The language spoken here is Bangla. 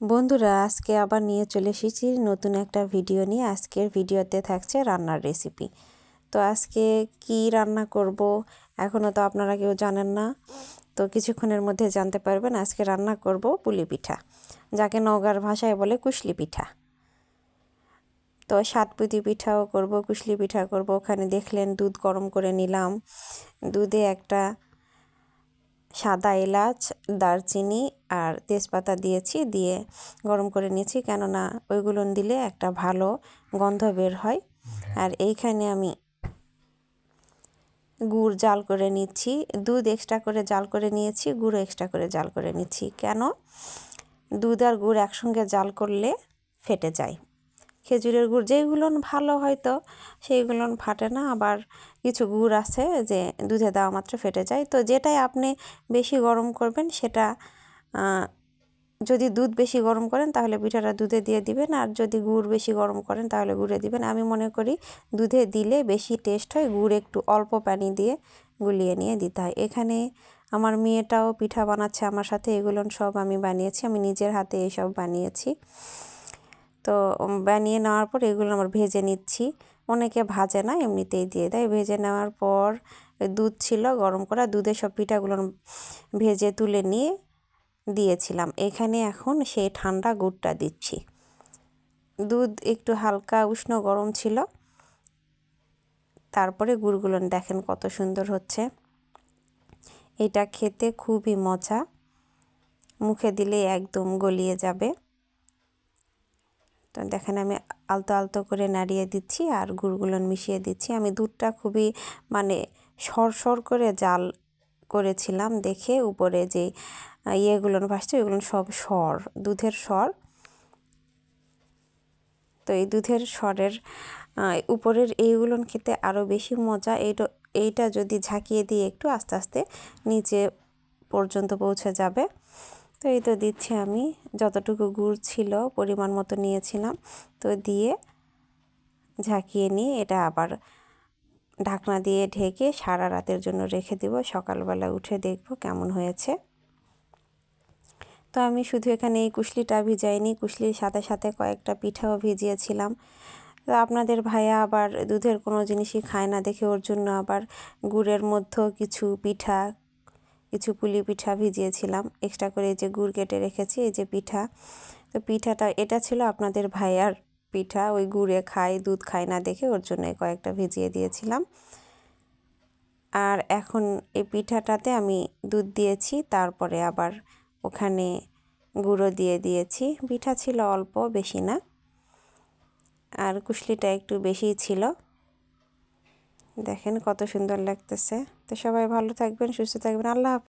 বন্ধুরা, আজকে আবার নিয়ে চলে এসেছি নতুন একটা ভিডিও নিয়ে। আজকের ভিডিওতে থাকছে রান্নার রেসিপি। তো আজকে কি রান্না করব এখনও তো আপনারা কেউ জানেন না, তো কিছুক্ষণের মধ্যে জানতে পারবেন। আজকে রান্না করব পুলি পিঠা, যাকে নওগাঁর ভাষায় বলে কুশলি পিঠা। তো সাতপুতি পিঠাও করব, কুশলি পিঠা করব। ওখানে দেখলেন দুধ গরম করে নিলাম। দুধে একটা সাদা এলাচ, দারচিনি আর তেজপাতা দিয়েছি, দিয়ে গরম করে নিয়েছি, কেননা ওইগুলো দিলে একটা ভালো গন্ধ বের হয়। আর এইখানে আমি গুড় জাল করে নিচ্ছি। দুধ এক্সট্রা করে জাল করে নিয়েছি, গুঁড়ো এক্সট্রা করে জাল করে নিচ্ছি। কেন? দুধ আর গুড় একসঙ্গে জাল করলে ফেটে যায়। খেজুরের গুড় যেইগুলো ভালো হয়তো সেইগুলো ফাটে না, আবার কিছু গুড় আছে যে দুধে দেওয়া মাত্র ফেটে যায়। তো যেটাই আপনি বেশি গরম করবেন সেটা, যদি দুধ বেশি গরম করেন তাহলে পিঠাটা দুধে দিয়ে দিবেন, আর যদি গুড় বেশি গরম করেন তাহলে গুড়ে দিবেন। আমি মনে করি দুধে দিলে বেশি টেস্ট হয়, গুড় একটু অল্প পানি দিয়ে গুলিয়ে নিয়ে দিতে হয়। এখানে আমার মেয়েটাও পিঠা বানাচ্ছে আমার সাথে। এগুলো সব আমি বানিয়েছি, আমি নিজের হাতে এইসব বানিয়েছি। তো বানিয়ে নেওয়ার পর এগুলো আমার ভেজে নিচ্ছি। অনেকে ভাজে না, এমনিতেই দিয়ে দেয়। ভেজে নেওয়ার পর দুধ ছিল গরম করা, দুধে সব পিঠাগুলো ভেজে তুলে নিয়ে দিয়েছিলাম। এখানে এখন সেই ঠান্ডা গুড়টা দিচ্ছি। দুধ একটু হালকা উষ্ণ গরম ছিল, তারপরে গুড়গুলো দেখেন কত সুন্দর হচ্ছে। এটা খেতে খুবই মজা, মুখে দিলে একদম গলিয়ে যাবে। তো দেখেন আমি আলতো আলতো করে নাড়িয়ে দিচ্ছি আর গুড়গুলো মিশিয়ে দিচ্ছি। আমি দুধটা খুবই সর করে জাল করেছিলাম, দেখে উপরে যে ইয়েগুলো ভাসছে ওইগুলো সব দুধের সর। তো এই দুধের সরের উপরের এইগুলো খেতে আরও বেশি মজা। এইটা যদি ঝাঁকিয়ে দিয়ে একটু আস্তে আস্তে নিচে পর্যন্ত পৌঁছে যাবে। তো এই তো দিচ্ছি আমি যতটুকু গুড় ছিল পরিমাণ মতো নিয়েছিলাম, তো দিয়ে ঝাঁকিয়ে নিয়ে এটা আবার ঢাকনা দিয়ে ঢেকে সারা রাতের জন্য রেখে দেব। সকালবেলা উঠে দেখব কেমন হয়েছে। তো আমি শুধু এখানে এই কুশলিটা ভিজাইনি, কুশলির সাথে সাথে কয়েকটা পিঠাও ভিজিয়েছিলাম। তো আপনাদের ভাইয়া আবার দুধের কোনো জিনিসই খায় না দেখে ওর জন্য আবার গুড়ের মধ্যেও কিছু পুলি পিঠা ভিজিয়েছিলাম এক্সট্রা করে। এই যে গুড় কেটে রেখেছি, এই যে পিঠা। তো পিঠাটা এটা ছিল আপনাদের ভাইয়ার পিঠা, ওই গুড়ে খায়, দুধ খায় না দেখে ওর জন্য কয়েকটা ভিজিয়ে দিয়েছিলাম। আর এখন এই পিঠাটাতে আমি দুধ দিয়েছি, তারপরে আবার ওখানে গুঁড়ো দিয়ে দিয়েছি। পিঠা ছিল অল্প, বেশি না, আর কুশলিটা একটু বেশিই ছিল। দেখেন কত সুন্দর লাগতেছে। তো সবাই ভালো থাকবেন, সুস্থ থাকবেন। আল্লাহ হাফেজ।